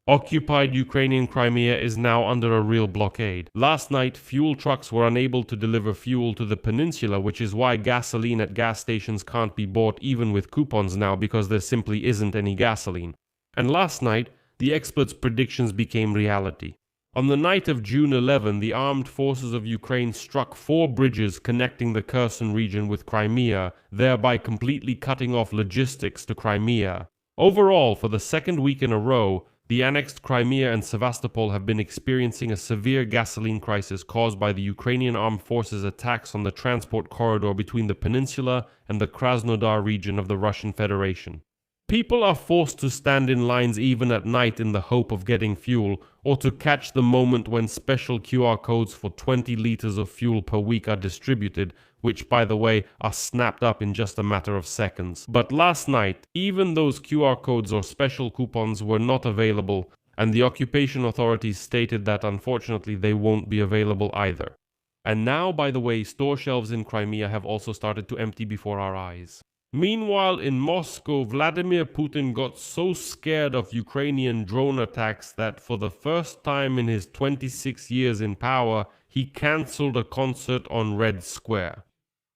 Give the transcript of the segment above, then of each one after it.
Occupied Ukrainian Crimea is now under a real blockade. Last night, fuel trucks were unable to deliver fuel to the peninsula, which is why gasoline at gas stations can't be bought even with coupons now, because there simply isn't any gasoline. And last night, the experts' predictions became reality. On the night of June 11, the armed forces of Ukraine struck 4 bridges connecting the Kherson region with Crimea, thereby completely cutting off logistics to Crimea. Overall, for the second week in a row, the annexed Crimea and Sevastopol have been experiencing a severe gasoline crisis caused by the Ukrainian armed forces' attacks on the transport corridor between the peninsula and the Krasnodar region of the Russian Federation. People are forced to stand in lines even at night in the hope of getting fuel, or to catch the moment when special QR codes for 20 liters of fuel per week are distributed, which, by the way, are snapped up in just a matter of seconds. But last night, even those QR codes or special coupons were not available, and the occupation authorities stated that unfortunately they won't be available either. And now, by the way, store shelves in Crimea have also started to empty before our eyes. Meanwhile, in Moscow, Vladimir Putin got so scared of Ukrainian drone attacks that for the first time in his 26 years in power, he cancelled a concert on Red Square.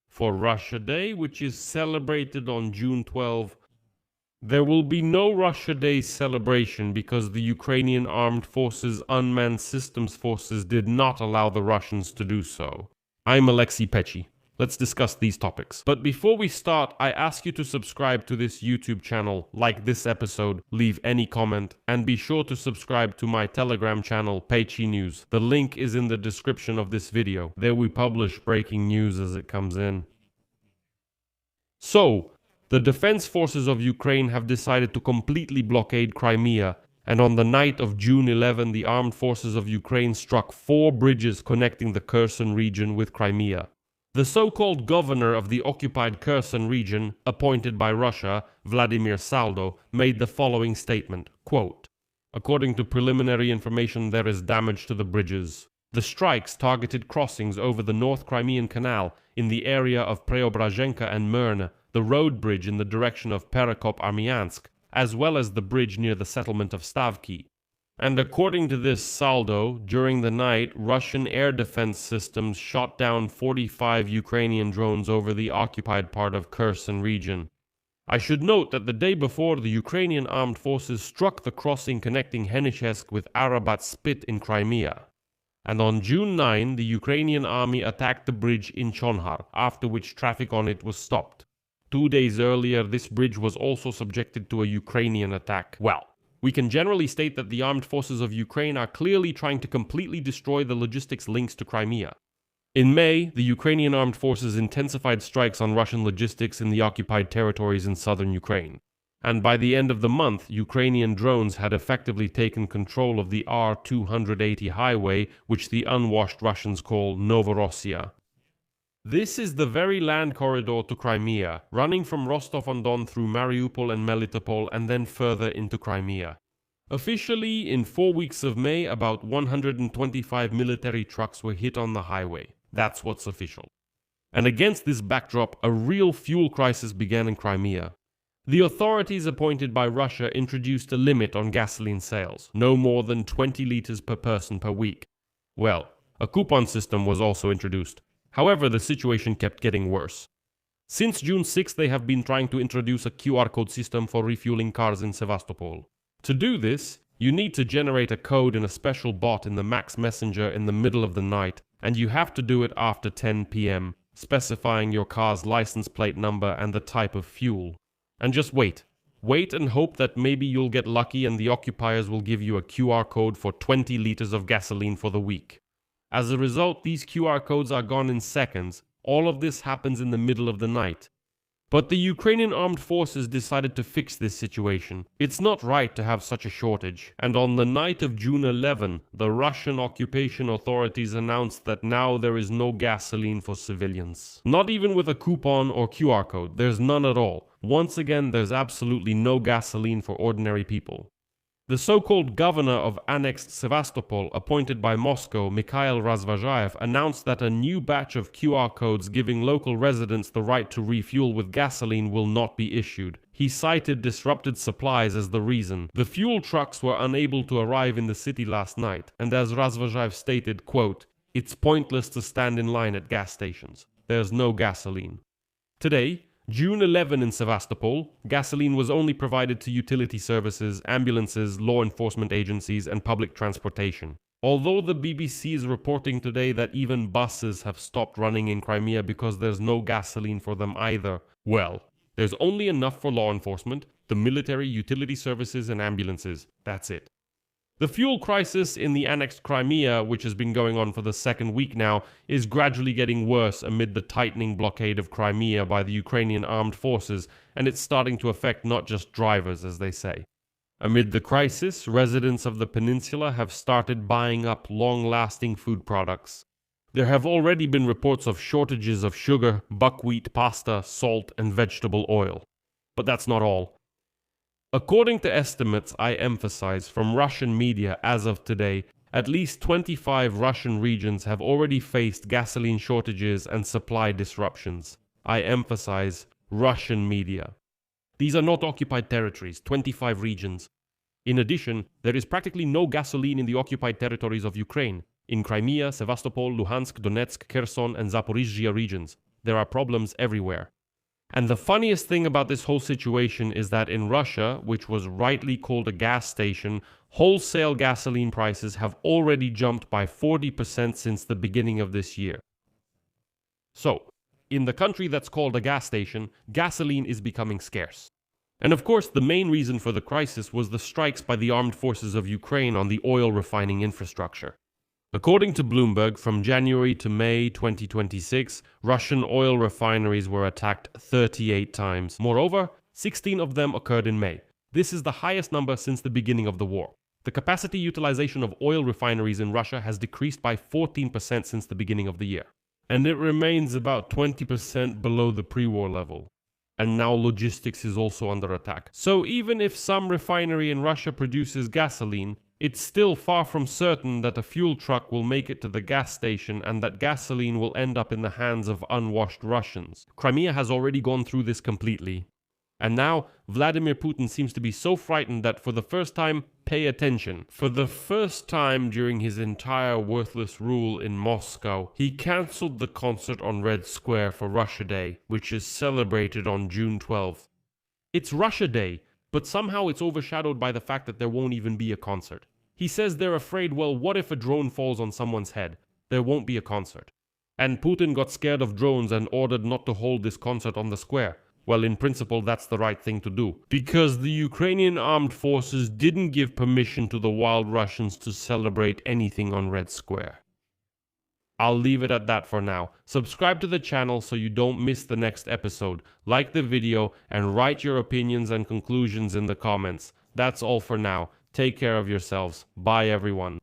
For Russia Day, which is celebrated on June 12, there will be no Russia Day celebration because the Ukrainian Armed Forces Unmanned Systems Forces did not allow the Russians to do so. I'm Aleksei Pechiy. Let's discuss these topics. But before we start, I ask you to subscribe to this YouTube channel, like this episode, leave any comment, and be sure to subscribe to my Telegram channel, Pechiy News. The link is in the description of this video. There we publish breaking news as it comes in. So, the defense forces of Ukraine have decided to completely blockade Crimea, and on the night of June 11, the armed forces of Ukraine struck 4 bridges connecting the Kherson region with Crimea. The so-called governor of the occupied Kherson region, appointed by Russia, Vladimir Saldo, made the following statement, quote, "According to preliminary information, there is damage to the bridges. The strikes targeted crossings over the North Crimean Canal in the area of Preobrazhenka and Myrna, the road bridge in the direction of Perekop-Armiansk, as well as the bridge near the settlement of Stavki. And according to this Saldo, during the night, Russian air defense systems shot down 45 Ukrainian drones over the occupied part of Kherson region. I should note that the day before, the Ukrainian armed forces struck the crossing connecting Henichesk with Arabat Spit in Crimea. And on June 9, the Ukrainian army attacked the bridge in Chonhar, after which traffic on it was stopped. 2 days earlier, this bridge was also subjected to a Ukrainian attack. Well, we can generally state that the armed forces of Ukraine are clearly trying to completely destroy the logistics links to Crimea. In May, the Ukrainian armed forces intensified strikes on Russian logistics in the occupied territories in southern Ukraine. And by the end of the month, Ukrainian drones had effectively taken control of the R-280 highway, which the unwashed Russians call Novorossiya. This is the very land corridor to Crimea, running from Rostov-on-Don through Mariupol and Melitopol and then further into Crimea. Officially, in 4 weeks of May, about 125 military trucks were hit on the highway. That's what's official. And against this backdrop, a real fuel crisis began in Crimea. The authorities appointed by Russia introduced a limit on gasoline sales, no more than 20 liters per person per week. Well, a coupon system was also introduced. However, the situation kept getting worse. Since June 6, they have been trying to introduce a QR code system for refueling cars in Sevastopol. To do this, you need to generate a code in a special bot in the Max Messenger in the middle of the night, and you have to do it after 10 p.m., specifying your car's license plate number and the type of fuel. And just wait. Wait and hope that maybe you'll get lucky and the occupiers will give you a QR code for 20 liters of gasoline for the week. As a result, these QR codes are gone in seconds. All of this happens in the middle of the night. But the Ukrainian armed forces decided to fix this situation. It's not right to have such a shortage. And on the night of June 11, the Russian occupation authorities announced that now there is no gasoline for civilians. Not even with a coupon or QR code. There's none at all. Once again, there's absolutely no gasoline for ordinary people. The so-called governor of annexed Sevastopol, appointed by Moscow, Mikhail Razvazhaev, announced that a new batch of QR codes giving local residents the right to refuel with gasoline will not be issued. He cited disrupted supplies as the reason. The fuel trucks were unable to arrive in the city last night, and as Razvozhaev stated, quote, "It's pointless to stand in line at gas stations. There's no gasoline." Today, June 11 in Sevastopol, gasoline was only provided to utility services, ambulances, law enforcement agencies, and public transportation. Although the BBC is reporting today that even buses have stopped running in Crimea because there's no gasoline for them either, well, there's only enough for law enforcement, the military, utility services, and ambulances. That's it. The fuel crisis in the annexed Crimea, which has been going on for the second week now, is gradually getting worse amid the tightening blockade of Crimea by the Ukrainian armed forces, and it's starting to affect not just drivers, as they say. Amid the crisis, residents of the peninsula have started buying up long-lasting food products. There have already been reports of shortages of sugar, buckwheat, pasta, salt, and vegetable oil. But that's not all. According to estimates, I emphasize, from Russian media as of today, at least 25 Russian regions have already faced gasoline shortages and supply disruptions. I emphasize, Russian media. These are not occupied territories, 25 regions. In addition, there is practically no gasoline in the occupied territories of Ukraine. In Crimea, Sevastopol, Luhansk, Donetsk, Kherson, and Zaporizhzhia regions, there are problems everywhere. And the funniest thing about this whole situation is that in Russia, which was rightly called a gas station, wholesale gasoline prices have already jumped by 40% since the beginning of this year. So, in the country that's called a gas station, gasoline is becoming scarce. And of course, the main reason for the crisis was the strikes by the armed forces of Ukraine on the oil refining infrastructure. According to Bloomberg, from January to May 2026, Russian oil refineries were attacked 38 times. Moreover, 16 of them occurred in May. This is the highest number since the beginning of the war. The capacity utilization of oil refineries in Russia has decreased by 14% since the beginning of the year. And it remains about 20% below the pre-war level. And now logistics is also under attack. So even if some refinery in Russia produces gasoline, it's still far from certain that a fuel truck will make it to the gas station and that gasoline will end up in the hands of unwashed Russians. Crimea has already gone through this completely. And now, Vladimir Putin seems to be so frightened that for the first time, pay attention. For the first time during his entire worthless rule in Moscow, he cancelled the concert on Red Square for Russia Day, which is celebrated on June 12th. It's Russia Day, but somehow it's overshadowed by the fact that there won't even be a concert. He says they're afraid, well, what if a drone falls on someone's head? There won't be a concert. And Putin got scared of drones and ordered not to hold this concert on the square. Well, in principle, that's the right thing to do. Because the Ukrainian armed forces didn't give permission to the wild Russians to celebrate anything on Red Square. I'll leave it at that for now. Subscribe to the channel so you don't miss the next episode. Like the video and write your opinions and conclusions in the comments. That's all for now. Take care of yourselves. Bye everyone.